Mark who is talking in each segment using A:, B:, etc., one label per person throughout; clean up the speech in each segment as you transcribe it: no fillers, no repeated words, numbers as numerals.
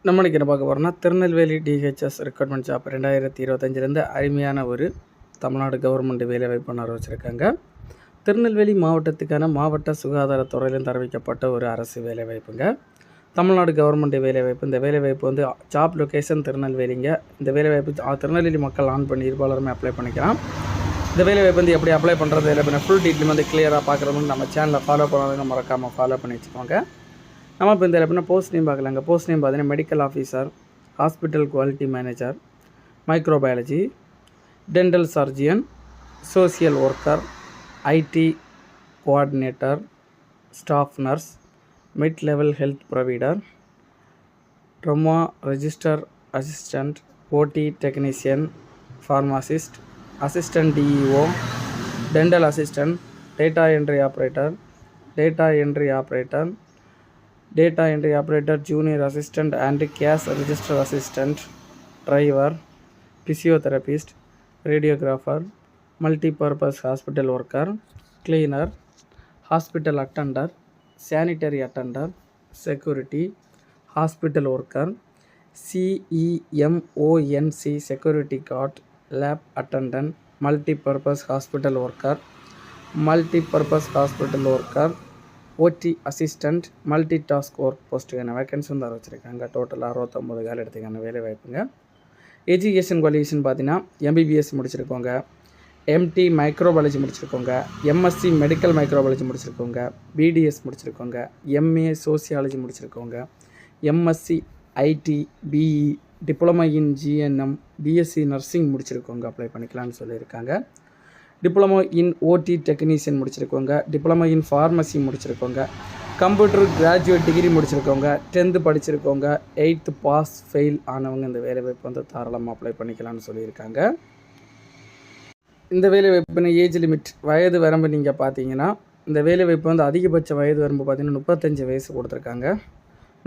A: நம்ம இன்றைக்கி என்ன பார்க்க போகிறோம்னா திருநெல்வேலி டிஹெச்எஸ் ரெக்ரூட்மெண்ட் ஜாப் 2025 அருமையான ஒரு தமிழ்நாடு கவர்மெண்ட் வேலைவாய்ப்பு அறிவிச்சிருக்காங்க. திருநெல்வேலி மாவட்டத்துக்கான மாவட்ட சுகாதாரத்துறையிலும் அறிவிக்கப்பட்ட ஒரு அரசு வேலைவாய்ப்புங்க. தமிழ்நாடு கவர்மெண்ட் வேலைவாய்ப்பு. இந்த வேலைவாய்ப்பு வந்து ஜாப் லொக்கேஷன் திருநெல்வேலிங்க. இந்த வேலைவாய்ப்பு திருநெல்வேலி மக்கள் ஆன் பண்ணி இருப்பாளருமே அப்ளை பண்ணிக்கலாம். இந்த வேலைவாய்ப்பு வந்து எப்படி அப்ளை பண்ணுறது இல்லை ஃபுல் டீட்டெயில் வந்து கிளியராக பார்க்குறதுன்னு நம்ம சேனலில் ஃபாலோ பண்ணாதவங்க மறக்காமல் ஃபாலோ பண்ணி வச்சுக்கோங்க. நம்ம இப்போ இந்த எப்படின்னா போஸ்ட் நேம் பார்க்கலாங்க. போஸ்ட் நேம் பார்த்தீங்கன்னா medical officer, hospital quality manager, microbiology, dental surgeon, social worker, IT coordinator, staff nurse, mid level health provider, trauma register assistant, OT technician, pharmacist, assistant DEO, dental assistant, data entry operator, junior assistant and cash register assistant, driver, physiotherapist, radiographer, multipurpose hospital worker, cleaner, hospital attender, sanitary attender, security, hospital worker, CEMONC security guard, lab attendant, multipurpose hospital worker, ஓடி assistant, multi task work போஸ்ட்டுக்கான vacancy வந்து வச்சுருக்காங்க. டோட்டலாக 69 கால் எடுத்துக்கான வேலை வாய்ப்புங்க. Education qualification பார்த்தீங்கன்னா எம்பிபிஎஸ் முடிச்சிருக்கோங்க, எம்டி மைக்ரோபாலஜி முடிச்சிருக்கோங்க, எம்எஸ்சி மெடிக்கல் மைக்ரோபாலஜி முடிச்சிருக்கோங்க, பிடிஎஸ் முடிச்சிருக்கோங்க, எம்ஏ சோசியாலஜி முடிச்சிருக்கோங்க, MSc IT BE, diploma in GNM, BSc nursing முடிச்சிருக்கோங்க அப்ளை பண்ணிக்கலாம்னு சொல்லியிருக்காங்க. டிப்ளமோ இன் ஓடி டெக்னீஷியன் முடிச்சிருக்கோங்க, டிப்ளமோ இன் ஃபார்மசி முடிச்சிருக்கோங்க, கம்ப்யூட்டர் கிராஜுவேட் டிகிரி முடிச்சிருக்கோங்க, 10th படிச்சிருக்கோங்க, 8th பாஸ் ஃபெயில் ஆனவங்க இந்த வேலைவாய்ப்பு வந்து தாராளமாக அப்ளை பண்ணிக்கலாம்னு சொல்லியிருக்காங்க. இந்த வேலைவாய்ப்புன்னு ஏஜ் லிமிட் வயது வரம்பு நீங்கள் பார்த்தீங்கன்னா இந்த வேலைவாய்ப்பு வந்து அதிகபட்ச வயது வரம்பு பார்த்தீங்கன்னா 35 வயசு கொடுத்துருக்காங்க.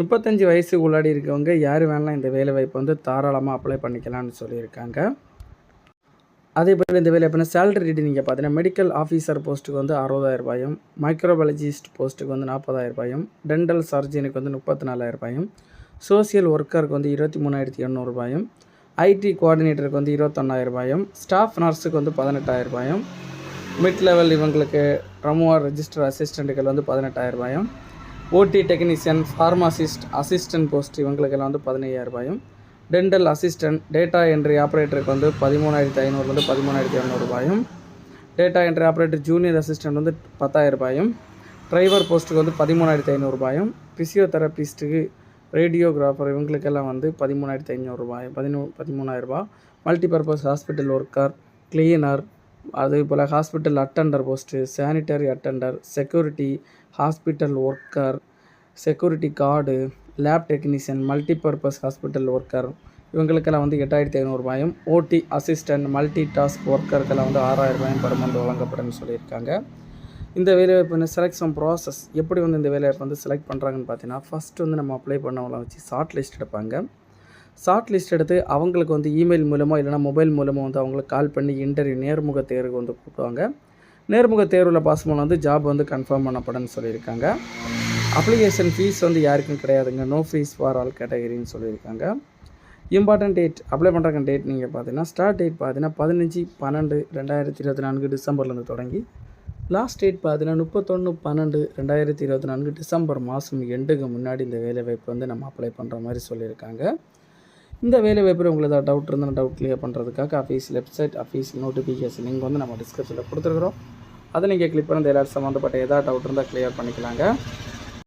A: 35 வயசுக்கு உள்ளாடி இருக்கவங்க யார் வேணாலும் இந்த வேலைவாய்ப்பு வந்து தாராளமாக அப்ளை பண்ணிக்கலாம்னு சொல்லியிருக்காங்க. அதே போல் இந்த வேலை சேலரி ரேட்டு நீங்கள் பார்த்தீங்கன்னா மெடிக்கல் ஆஃபீஸர் போஸ்ட்டுக்கு வந்து 60,000 ரூபாயும், மைக்ரோபாலஜிஸ்ட் போஸ்ட்டுக்கு வந்து 40,000 ரூபாயும், டென்டல் சர்ஜனுக்கு வந்து 34,000 ரூபாயும், சோசியல் ஒர்க்கருக்கு வந்து 23,800 ரூபாயும், ஐடி கோஆர்டினேட்டருக்கு வந்து 21,000 ரூபாயும், ஸ்டாஃப் நர்ஸுக்கு வந்து 18,000 ரூபாயும், மிட் லெவல் இவங்களுக்கு ட்ரோமா ரெஜிஸ்டர் அசிஸ்டண்ட்டுகள் வந்து 18,000 ரூபாயும், ஓடி டெக்னீஷியன், ஃபார்மாசிஸ்ட், அசிஸ்டன்ட் போஸ்ட் இவங்களுக்கெல்லாம் வந்து 15,000 ரூபாயும், டென்டல் அசிஸ்டண்ட், டேட்டா என்ட்ரி ஆப்ரேட்டருக்கு வந்து 13,500 வந்து 13,200 ரூபாயும், data entry operator junior assistant வந்து 10,000 ரூபாயும், டிரைவர் போஸ்ட்டுக்கு வந்து 13,500 ரூபாயும், பிசியோதெரபிஸ்ட்டுக்கு, ரேடியோகிராஃபர் இவங்களுக்கெல்லாம் வந்து 13,500 ரூபாய் 13,000 ரூபா, மல்டிபர்பஸ் ஹாஸ்பிட்டல் ஒர்க்கர், கிளீனர், அதே போல் hospital attender post, sanitary attender, security, hospital worker, security guard, lab technician, multipurpose hospital worker இவங்களுக்கெல்லாம் வந்து 8,500 ரூபாயும், ஓடி அசிஸ்டண்ட், மல்டி டாஸ்க் ஒர்க்கருக்கெல்லாம் வந்து 6,000 ரூபாயும் பெர் மந்த் வழங்கப்படும்னு சொல்லியிருக்காங்க. இந்த வேலைவாய்ப்பு செலெக்ஷன் ப்ராசஸ் எப்படி வந்து இந்த வேலைவாய்ப்பு வந்து செலக்ட் பண்ணுறாங்கன்னு பார்த்தீங்கன்னா ஃபஸ்ட்டு வந்து நம்ம அப்ளை பண்ணவங்களை வச்சு ஷார்ட் லிஸ்ட் எடுப்பாங்க. ஷார்ட் லிஸ்ட் எடுத்து அவங்களுக்கு வந்து இமெயில் மூலமாக இல்லைனா மொபைல் மூலமாக வந்து அவங்களுக்கு கால் பண்ணி இன்டர்வியூ நேர்முக தேர்வுக்கு வந்து கூப்பிடுவாங்க. நேர்முக தேர்வில் பாஸ் பண்ண வந்து ஜாப் வந்து கன்ஃபார்ம் பண்ணப்படும்னு சொல்லியிருக்காங்க. அப்ளிகேஷன் ஃபீஸ் வந்து யாருக்கும் கிடையாதுங்க, நோ ஃபீஸ் ஃபார் ஆல் கேட்டகரின்னு சொல்லியிருக்காங்க. இம்பார்ட்டன்ட் டேட் அப்ளை பண்ணுற டேட் நீங்கள் பார்த்தீங்கன்னா ஸ்டார்ட் டேட் பார்த்தீங்கன்னா 15/12/2024 டிசம்பர்லேருந்து தொடங்கி லாஸ்ட் டேட் பார்த்தீங்கன்னா 31/12/2024 டிசம்பர் மாதம் எண்டுக்கு முன்னாடி இந்த வேலைவாய்ப்பு வந்து நம்ம அப்ளை பண்ணுற மாதிரி சொல்லியிருக்காங்க. இந்த வேலைவாய்ப்பில் உங்களுக்கு ஏதாவது டவுட் இருந்தால் டவுட் கிளியர் பண்ணுறதுக்காக official website, official notification link வந்து நம்ம டிஸ்கிரிப்ஷனில் கொடுத்துருக்குறோம். அதை நீங்கள் கிளிக் பண்ணி எல்லாரும் சம்மந்தப்பட்ட ஏதாவது டவுட் இருந்தால் கிளியர் பண்ணிக்கலாங்க.